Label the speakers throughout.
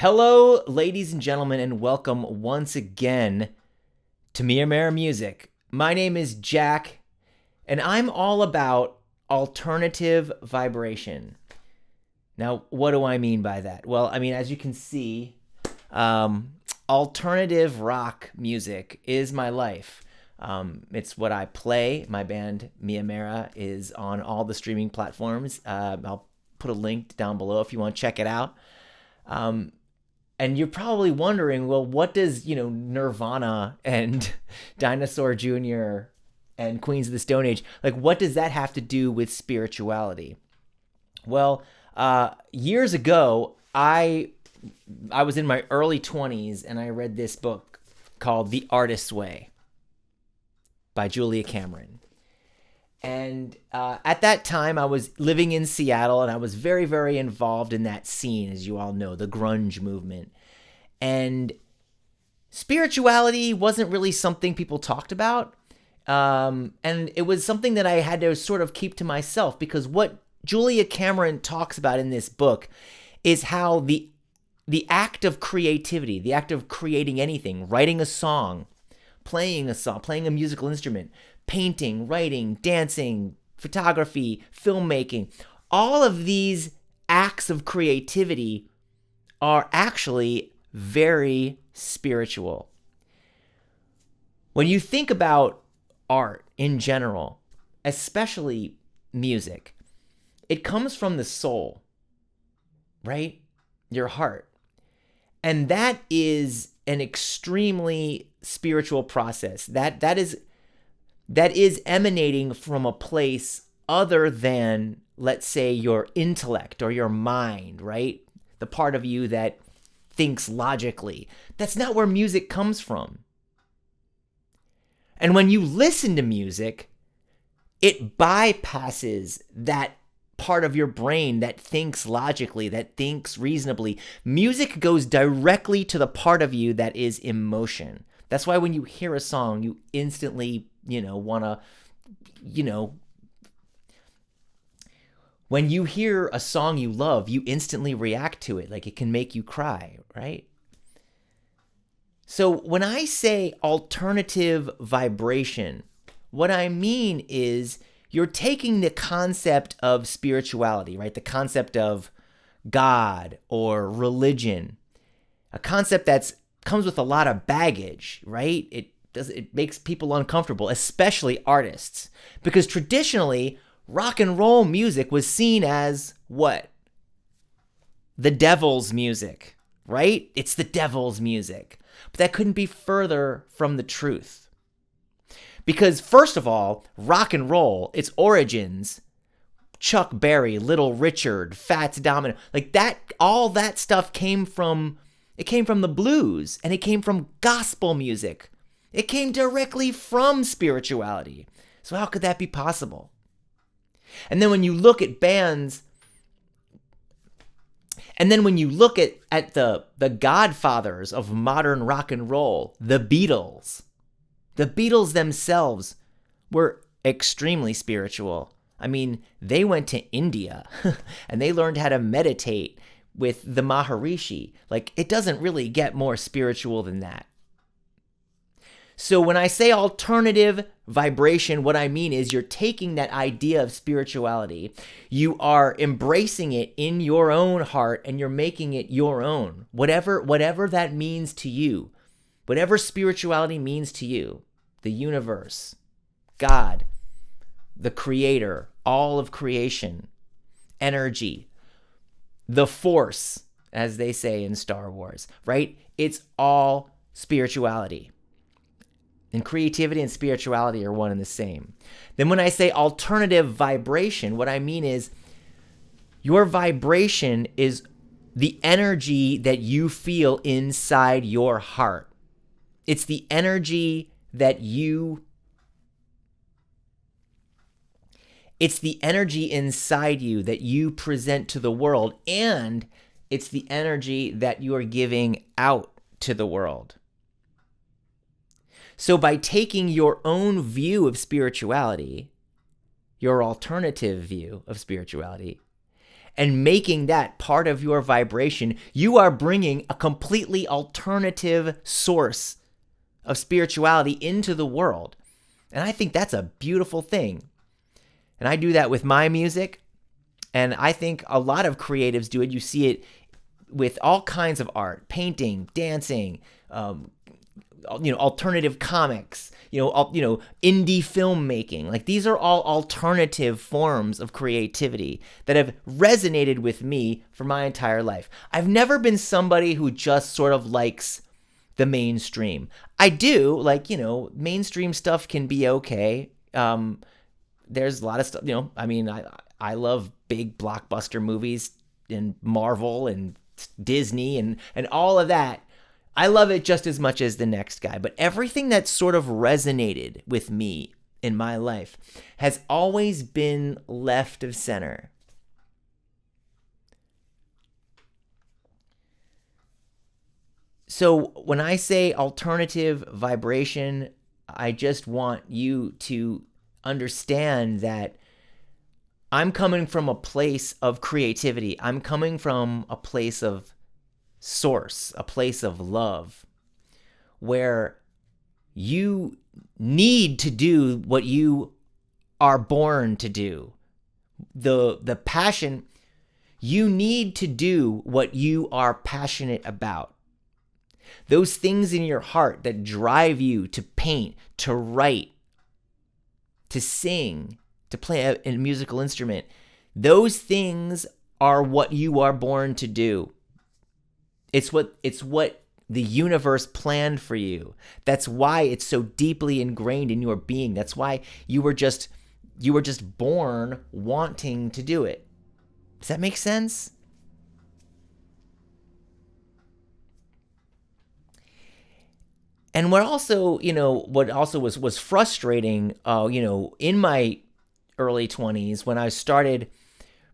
Speaker 1: Hello, ladies and gentlemen, and welcome once again to Mera Music. My name is Jack, and I'm all about alternative vibration. Now, what do I mean by that? Well, as you can see, alternative rock music is my life. It's what I play. My band, Mera, is on all the streaming platforms. I'll put a link down below if you want to check it out. And you're probably wondering, well, what does, Nirvana and Dinosaur Jr. and Queens of the Stone Age, what does that have to do with spirituality? Well, years ago, I was in my early 20s and I read this book called The Artist's Way by Julia Cameron. And at that time, I was living in Seattle, and I was very, very involved in that scene, as you all know, the grunge movement. And spirituality wasn't really something people talked about. And it was something that I had to sort of keep to myself, because what Julia Cameron talks about in this book is how the act of creativity, the act of creating anything, writing a song, playing a musical instrument, painting, writing, dancing, photography, filmmaking, all of these acts of creativity are actually very spiritual. When you think about art in general, especially music, it comes from the soul, right? Your heart. And that is an extremely spiritual process. That is emanating from a place other than, let's say, your intellect or your mind, right? The part of you that thinks logically. That's not where music comes from. And when you listen to music, it bypasses that part of your brain that thinks logically, that thinks reasonably. Music goes directly to the part of you that is emotion. That's why when you hear a song, you instantly want to, when you hear a song you love, you instantly react to it. Like, it can make you cry, right? So when I say alternative vibration, what I mean is you're taking the concept of spirituality, right? The concept of God or religion, a concept that comes with a lot of baggage, right? It makes people uncomfortable, especially artists, because traditionally rock and roll music was seen as what? The devil's music, right? It's the devil's music. But that couldn't be further from the truth. Because first of all, rock and roll, its origins, Chuck Berry, Little Richard, Fats Domino, all that stuff came from the blues, and it came from gospel music. It came directly from spirituality. So how could that be possible? And then when you look at bands, and then when you look at the godfathers of modern rock and roll, the Beatles themselves were extremely spiritual. They went to India and they learned how to meditate with the Maharishi. It doesn't really get more spiritual than that. So when I say alternative vibration, what I mean is you're taking that idea of spirituality, you are embracing it in your own heart, and you're making it your own. Whatever that means to you, whatever spirituality means to you, the universe, God, the creator, all of creation, energy, the force, as they say in Star Wars, right? It's all spirituality. And creativity and spirituality are one and the same. Then when I say alternative vibration, what I mean is your vibration is the energy that you feel inside your heart. It's the energy it's the energy inside you that you present to the world, and it's the energy that you are giving out to the world. So by taking your own view of spirituality, your alternative view of spirituality, and making that part of your vibration, you are bringing a completely alternative source of spirituality into the world. And I think that's a beautiful thing. And I do that with my music. And I think a lot of creatives do it. You see it with all kinds of art, painting, dancing, alternative comics, indie filmmaking. Like, these are all alternative forms of creativity that have resonated with me for my entire life. I've never been somebody who just sort of likes the mainstream. I do, mainstream stuff can be okay. There's a lot of stuff, I love big blockbuster movies and Marvel and Disney and all of that. I love it just as much as the next guy. But everything that sort of resonated with me in my life has always been left of center. So when I say alternative vibration, I just want you to understand that I'm coming from a place of creativity. I'm coming from a place of source, a place of love, where you need to do what you are born to do. The passion, you need to do what you are passionate about. Those things in your heart that drive you to paint, to write, to sing, to play a musical instrument, those things are what you are born to do. It's what the universe planned for you. That's why it's so deeply ingrained in your being. That's why you were just born wanting to do it. Does that make sense? And what also was frustrating, in my early 20s, when I started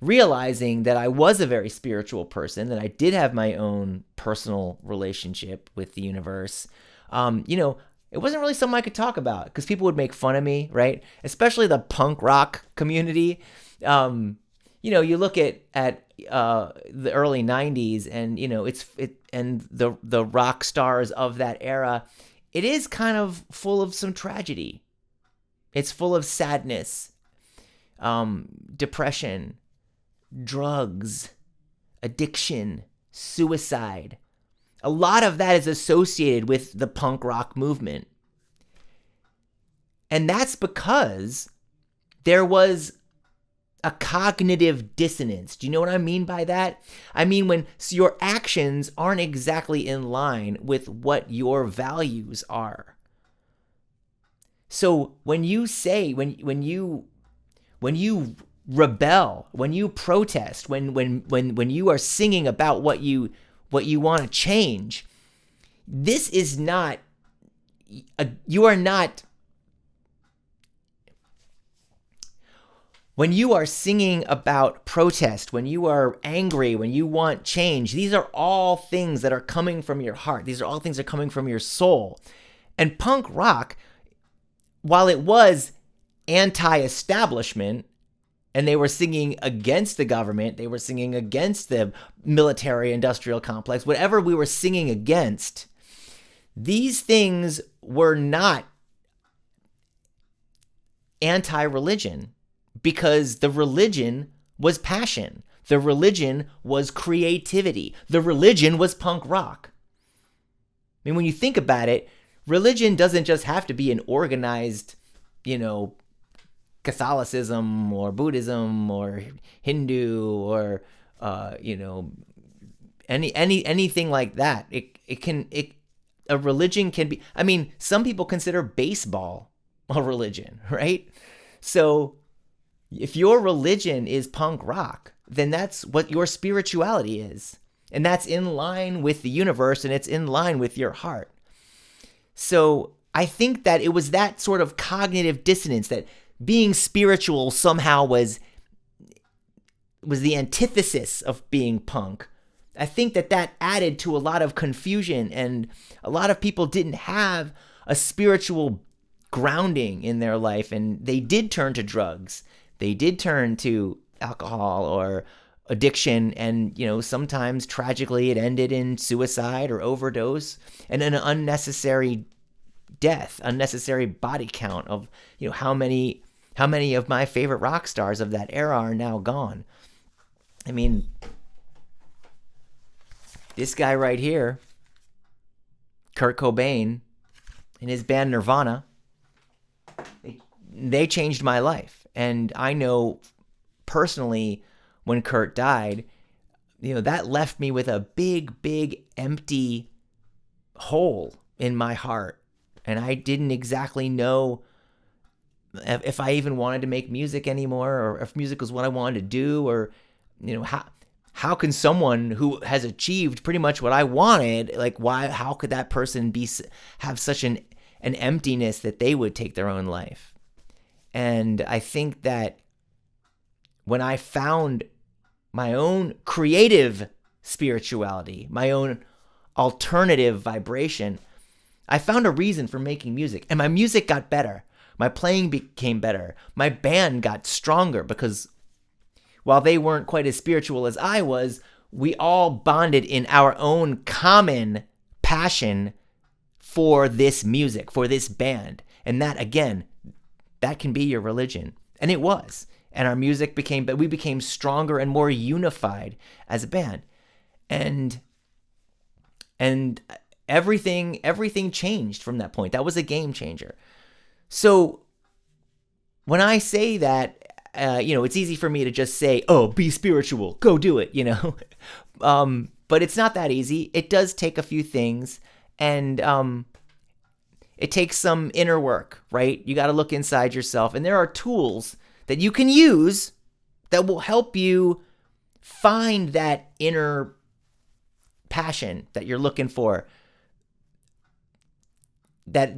Speaker 1: realizing that I was a very spiritual person, that I did have my own personal relationship with the universe, it wasn't really something I could talk about because people would make fun of me, right? Especially the punk rock community. You look at the early 90s and, and the rock stars of that era, it is kind of full of some tragedy. It's full of sadness, depression, drugs, addiction, suicide. A lot of that is associated with the punk rock movement. And that's because there was a cognitive dissonance. Do you know what I mean by that? I mean when your actions aren't exactly in line with what your values are. So when you say, when you rebel, when you protest, when you are singing about what you want to change, this is not, you are not, when you are singing about protest, when you are angry, when you want change, these are all things that are coming from your heart. These are all things that are coming from your soul. And punk rock, while it was anti-establishment, and they were singing against the government, they were singing against the military-industrial complex, whatever we were singing against, these things were not anti-religion, because the religion was passion. The religion was creativity. The religion was punk rock. I mean, when you think about it, religion doesn't just have to be an organized, Catholicism or Buddhism or Hindu or, anything like that. A religion can be, I mean, some people consider baseball a religion, right? So if your religion is punk rock, then that's what your spirituality is. And that's in line with the universe, and it's in line with your heart. So I think that it was that sort of cognitive dissonance, that being spiritual somehow was the antithesis of being punk. I think that added to a lot of confusion, and a lot of people didn't have a spiritual grounding in their life, and they did turn to drugs. They did turn to alcohol addiction, and sometimes tragically it ended in suicide or overdose and an unnecessary death, unnecessary body count of how many of my favorite rock stars of that era are now gone. I mean, this guy right here, Kurt Cobain, and his band Nirvana, they changed my life. And I know personally, when Kurt died, that left me with a big empty hole in my heart. And I didn't exactly know if I even wanted to make music anymore, or if music was what I wanted to do, or how can someone who has achieved pretty much what I wanted, how could that person have such an emptiness that they would take their own life? And I think that when I found my own creative spirituality, my own alternative vibration, I found a reason for making music, and my music got better. My playing became better. My band got stronger because while they weren't quite as spiritual as I was, we all bonded in our own common passion for this music, for this band. And that, again, that can be your religion. And it was. And our music we became stronger and more unified as a band. And everything changed from that point. That was a game changer. So when I say that, it's easy for me to just say, oh, be spiritual, go do it, but it's not that easy. It does take a few things, and it takes some inner work, right? You got to look inside yourself, and there are tools that you can use that will help you find that inner passion that you're looking for, that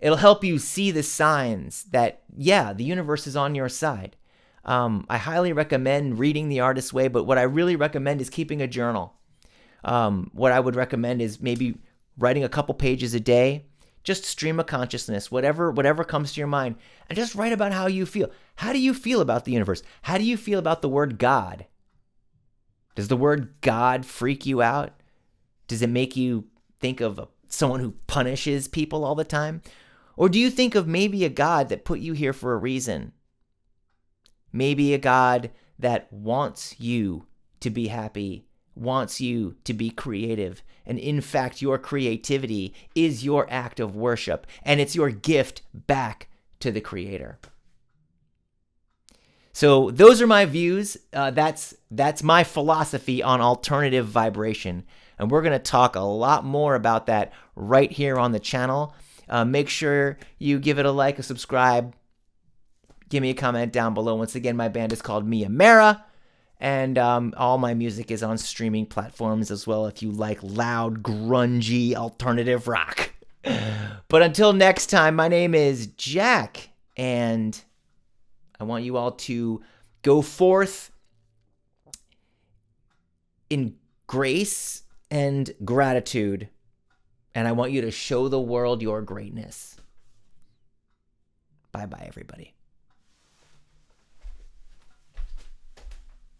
Speaker 1: it'll help you see the signs that, the universe is on your side. I highly recommend reading The Artist's Way, but what I really recommend is keeping a journal. What I would recommend is maybe writing a couple pages a day, just stream of consciousness, whatever comes to your mind, and just write about how you feel. How do you feel about the universe? How do you feel about the word God? Does the word God freak you out? Does it make you think of someone who punishes people all the time? Or do you think of maybe a God that put you here for a reason? Maybe a God that wants you to be happy, wants you to be creative, and in fact, your creativity is your act of worship, and it's your gift back to the Creator. So those are my views. That's my philosophy on alternative vibration, and we're going to talk a lot more about that right here on the channel. Make sure you give it a like, a subscribe. Give me a comment down below. Once again, my band is called Mera, and all my music is on streaming platforms as well if you like loud, grungy, alternative rock. But until next time, my name is Jack, and I want you all to go forth in grace and gratitude. And I want you to show the world your greatness. Bye-bye, everybody.